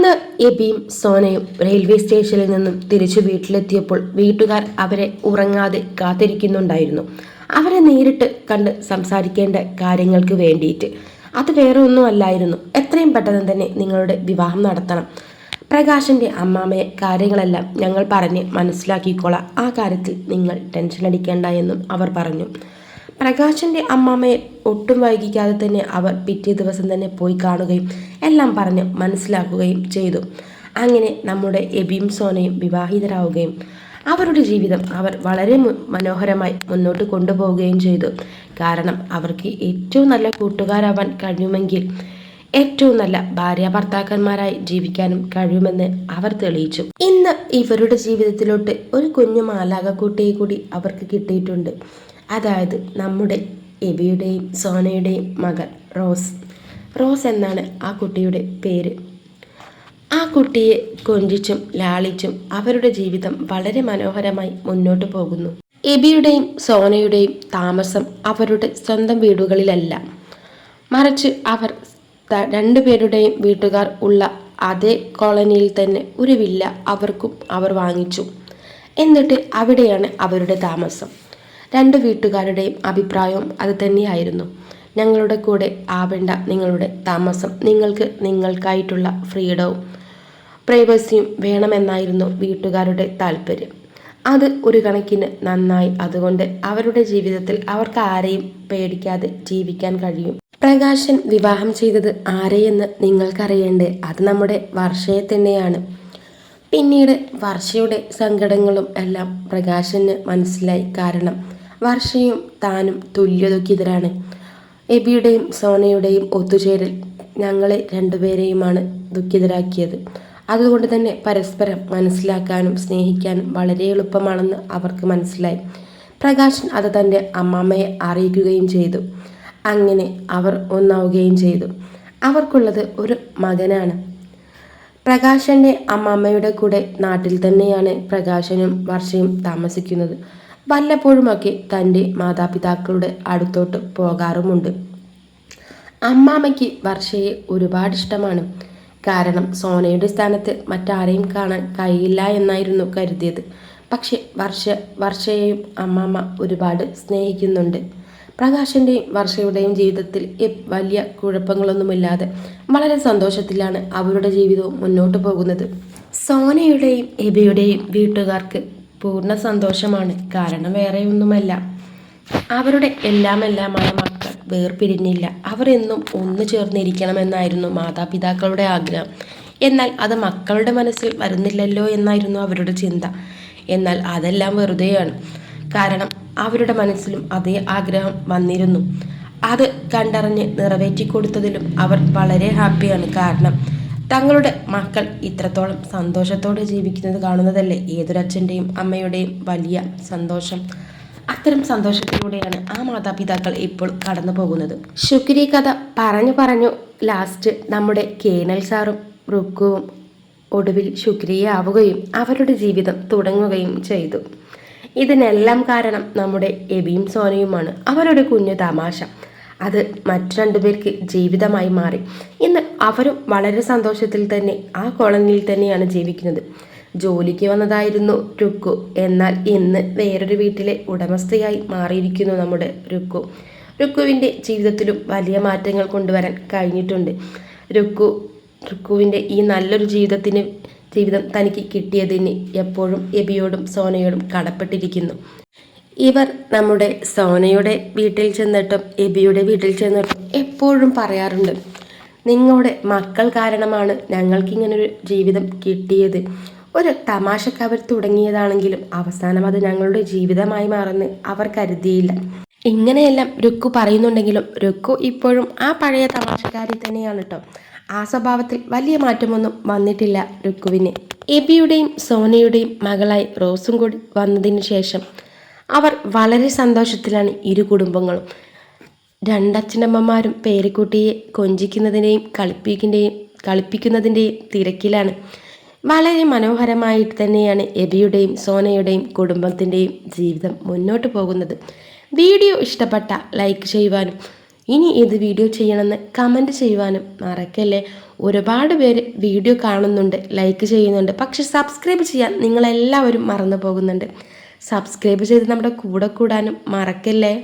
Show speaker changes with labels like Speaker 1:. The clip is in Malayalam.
Speaker 1: ഇന്ന് എബിയും സോനയും റെയിൽവേ സ്റ്റേഷനിൽ നിന്നും തിരിച്ചു വീട്ടിലെത്തിയപ്പോൾ വീട്ടുകാർ അവരെ ഉറങ്ങാതെ കാത്തിരിക്കുന്നുണ്ടായിരുന്നു. അവരെ നേരിട്ട് കണ്ട് സംസാരിക്കേണ്ട കാര്യങ്ങൾക്ക് വേണ്ടിയിട്ട്. അത് വേറെ ഒന്നും അല്ലായിരുന്നു, എത്രയും പെട്ടെന്ന് തന്നെ നിങ്ങളുടെ വിവാഹം നടത്തണം. പ്രകാശിന്റെ അമ്മാമ്മയെ കാര്യങ്ങളെല്ലാം ഞങ്ങൾ പറഞ്ഞ് മനസ്സിലാക്കിക്കോളാം, ആ കാര്യത്തിൽ നിങ്ങൾ ടെൻഷൻ അടിക്കേണ്ട എന്നും അവർ പറഞ്ഞു. പ്രകാശിന്റെ അമ്മാമ്മയെ ഒട്ടും വൈകിക്കാതെ തന്നെ അവർ പിറ്റേ ദിവസം തന്നെ പോയി കാണുകയും എല്ലാം പറഞ്ഞ് മനസ്സിലാക്കുകയും ചെയ്തു. അങ്ങനെ നമ്മുടെ എബിയും സോനയും വിവാഹിതരാവുകയും അവരുടെ ജീവിതം അവർ വളരെ മനോഹരമായി മുന്നോട്ട് കൊണ്ടുപോവുകയും ചെയ്തു. കാരണം അവർക്ക് ഏറ്റവും നല്ല കൂട്ടുകാരാവാൻ കഴിയുമെങ്കിൽ ഏറ്റവും നല്ല ഭാര്യ ഭർത്താക്കന്മാരായി ജീവിക്കാനും കഴിയുമെന്ന് അവർ തെളിയിച്ചു. ഇന്ന് ഇവരുടെ ജീവിതത്തിലോട്ട് ഒരു കുഞ്ഞു മാലാകക്കുട്ടിയെ കൂടി അവർക്ക് കിട്ടിയിട്ടുണ്ട്. അതായത് നമ്മുടെ എബിയുടെയും സോനയുടെയും മകൾ റോസ് എന്നാണ് ആ കുട്ടിയുടെ പേര്. ആ കുട്ടിയെ കൊഞ്ചിച്ചും ലാളിച്ചും അവരുടെ ജീവിതം വളരെ മനോഹരമായി മുന്നോട്ട് പോകുന്നു. എബിയുടെയും സോനയുടെയും താമസം അവരുടെ സ്വന്തം വീടുകളിലല്ല, മറിച്ച് അവർ രണ്ടുപേരുടെയും വീട്ടുകാർ ഉള്ള അതേ കോളനിയിൽ തന്നെ ഒരു വില്ല അവർക്കും അവർ വാങ്ങിച്ചു. എന്നിട്ട് അവിടെയാണ് അവരുടെ താമസം. രണ്ട് വീട്ടുകാരുടെയും അഭിപ്രായവും അത് തന്നെയായിരുന്നു. ഞങ്ങളുടെ കൂടെ ആവേണ്ട നിങ്ങളുടെ താമസം, നിങ്ങൾക്ക് നിങ്ങൾക്കായിട്ടുള്ള ഫ്രീഡവും പ്രൈവസിയും വേണമെന്നായിരുന്നു വീട്ടുകാരുടെ താല്പര്യം. അത് ഒരു കണക്കിന് നന്നായി. അതുകൊണ്ട് അവരുടെ ജീവിതത്തിൽ അവർക്ക് ആരെയും പേടിക്കാതെ ജീവിക്കാൻ കഴിയും. പ്രകാശൻ വിവാഹം ചെയ്തത് ആരെയെന്ന് നിങ്ങൾക്കറിയണ്ടേ? അത് നമ്മുടെ വർഷയെ തന്നെയാണ്. പിന്നീട് വർഷയുടെ സങ്കടങ്ങളും എല്ലാം പ്രകാശന് മനസ്സിലായി. കാരണം വർഷയും താനും തുല്യ ദുഃഖിതരാണ്. എബിയുടെയും സോനയുടെയും ഒത്തുചേരൽ ഞങ്ങളെ രണ്ടുപേരെയുമാണ് ദുഃഖിതരാക്കിയത്. അതുകൊണ്ട് തന്നെ പരസ്പരം മനസ്സിലാക്കാനും സ്നേഹിക്കാനും വളരെ എളുപ്പമാണെന്ന് അവർക്ക് മനസ്സിലായി. പ്രകാശൻ അത് തൻ്റെ അമ്മാമ്മയെ അറിയിക്കുകയും ചെയ്തു. അങ്ങനെ അവർ ഒന്നാവുകയും ചെയ്തു. അവർക്കുള്ളത് ഒരു മകനാണ്. പ്രകാശൻ്റെ അമ്മാമ്മയുടെ കൂടെ നാട്ടിൽ തന്നെയാണ് പ്രകാശനും വർഷയും താമസിക്കുന്നത്. വല്ലപ്പോഴുമൊക്കെ തൻ്റെ മാതാപിതാക്കളുടെ അടുത്തോട്ട് പോകാറുമുണ്ട്. അമ്മാമ്മയ്ക്ക് വർഷയെ ഒരുപാട് ഇഷ്ടമാണ്. കാരണം സോനയുടെ സ്ഥാനത്ത് മറ്റാരെയും കാണാൻ കഴിയില്ല എന്നായിരുന്നു കരുതിയത്. പക്ഷെ വർഷയെയും അമ്മാമ്മ ഒരുപാട് സ്നേഹിക്കുന്നുണ്ട്. പ്രകാശൻ്റെയും വർഷയുടെയും ജീവിതത്തിൽ വലിയ കുഴപ്പങ്ങളൊന്നുമില്ലാതെ വളരെ സന്തോഷത്തിലാണ് അവരുടെ ജീവിതവും മുന്നോട്ട് പോകുന്നത്. സോനയുടെയും എബിയുടെയും വീട്ടുകാർക്ക് പൂർണ്ണ സന്തോഷമാണ്. കാരണം വേറെ ഒന്നുമല്ല, അവരുടെ എല്ലാമായ മക്കൾ വേർപിരിഞ്ഞില്ല. അവർ എന്നും ഒന്നു ചേർന്നിരിക്കണമെന്നായിരുന്നു മാതാപിതാക്കളുടെ ആഗ്രഹം. എന്നാൽ അത് മക്കളുടെ മനസ്സിൽ വരുന്നില്ലല്ലോ എന്നായിരുന്നു അവരുടെ ചിന്ത. എന്നാൽ അതെല്ലാം വെറുതെയാണ്. കാരണം അവരുടെ മനസ്സിലും അതേ ആഗ്രഹം വന്നിരുന്നു. അത് കണ്ടറിഞ്ഞ് നിറവേറ്റിക്കൊടുത്തതിലും അവർ വളരെ ഹാപ്പിയാണ്. കാരണം തങ്ങളുടെ മക്കൾ ഇത്രത്തോളം സന്തോഷത്തോടെ ജീവിക്കുന്നത് കാണുന്നതല്ലേ ഏതൊരച്ഛൻ്റെയും അമ്മയുടെയും വലിയ സന്തോഷം. അത്തരം സന്തോഷത്തിലൂടെയാണ് ആ മാതാപിതാക്കൾ ഇപ്പോൾ കടന്നു പോകുന്നത്. ശുക്രി കഥ പറഞ്ഞു ലാസ്റ്റ് നമ്മുടെ കേണൽ സാറും റുക്കുവും ഒടുവിൽ ശുക്രിയാവുകയും അവരുടെ ജീവിതം തുടങ്ങുകയും ചെയ്തു. ഇതിനെല്ലാം കാരണം നമ്മുടെ എബിയും സോനയുമാണ്. അവരുടെ കുഞ്ഞു തമാശ അത് മറ്റു രണ്ടുപേർക്ക് ജീവിതമായി മാറി. ഇന്ന് അവരും വളരെ സന്തോഷത്തിൽ തന്നെ ആ കോളനിയിൽ തന്നെയാണ് ജീവിക്കുന്നത്. ജോലിക്ക് വന്നതായിരുന്നു രുക്കു. എന്നാൽ ഇന്ന് വേറൊരു വീട്ടിലെ ഉടമസ്ഥയായി മാറിയിരിക്കുന്നു നമ്മുടെ രുക്കുവിൻ്റെ ജീവിതത്തിലും വലിയ മാറ്റങ്ങൾ കൊണ്ടുവരാൻ കഴിഞ്ഞിട്ടുണ്ട്. രുക്കുവിൻ്റെ ഈ നല്ലൊരു ജീവിതം തനിക്ക് കിട്ടിയതിന് എപ്പോഴും എബിയോടും സോനയോടും കടപ്പെട്ടിരിക്കുന്നു. ഇവർ നമ്മുടെ സോനയുടെ വീട്ടിൽ ചെന്നിട്ടും എബിയുടെ വീട്ടിൽ ചെന്നിട്ടും എപ്പോഴും പറയാറുണ്ട്, നിങ്ങളുടെ മക്കൾ കാരണമാണ് ഞങ്ങൾക്കിങ്ങനൊരു ജീവിതം കിട്ടിയത്. ഒരു തമാശക്ക് അവർ തുടങ്ങിയതാണെങ്കിലും അവസാനം അത് ഞങ്ങളുടെ ജീവിതമായി മാറുമെന്ന് അവർ കരുതിയില്ല. ഇങ്ങനെയെല്ലാം രുക്കു പറയുന്നുണ്ടെങ്കിലും രുക്കു ഇപ്പോഴും ആ പഴയ തമാശക്കാരി തന്നെയാണ് കേട്ടോ. ആ സ്വഭാവത്തിൽ വലിയ മാറ്റമൊന്നും വന്നിട്ടില്ല രുക്കുവിന്. എബിയുടെയും സോനയുടെയും മകളായി റോസും കൂടി വന്നതിന് ശേഷം അവർ വളരെ സന്തോഷത്തിലാണ് ഇരു കുടുംബങ്ങളും. രണ്ടച്ഛനമ്മമാരും പേരക്കുട്ടിയെ കൊഞ്ചിക്കുന്നതിൻ്റെയും കളിപ്പിക്കുന്നതിൻ്റെയും തിരക്കിലാണ്. വളരെ മനോഹരമായിട്ട് തന്നെയാണ് എബിയുടെയും സോനയുടെയും കുടുംബത്തിൻ്റെയും ജീവിതം മുന്നോട്ട് പോകുന്നത്. വീഡിയോ ഇഷ്ടപ്പെട്ട ലൈക്ക് ചെയ്യുവാനും ഇനി ഏത് വീഡിയോ ചെയ്യണമെന്ന് കമൻറ്റ് ചെയ്യുവാനും മറക്കല്ലേ. ഒരുപാട് പേര് വീഡിയോ കാണുന്നുണ്ട്, ലൈക്ക് ചെയ്യുന്നുണ്ട്, പക്ഷെ സബ്സ്ക്രൈബ് ചെയ്യാൻ നിങ്ങളെല്ലാവരും മറന്നു പോകുന്നുണ്ട്. സബ്സ്ക്രൈബ് ചെയ്ത് നമ്മുടെ കൂടെ കൂടാനും മറക്കല്ലേ.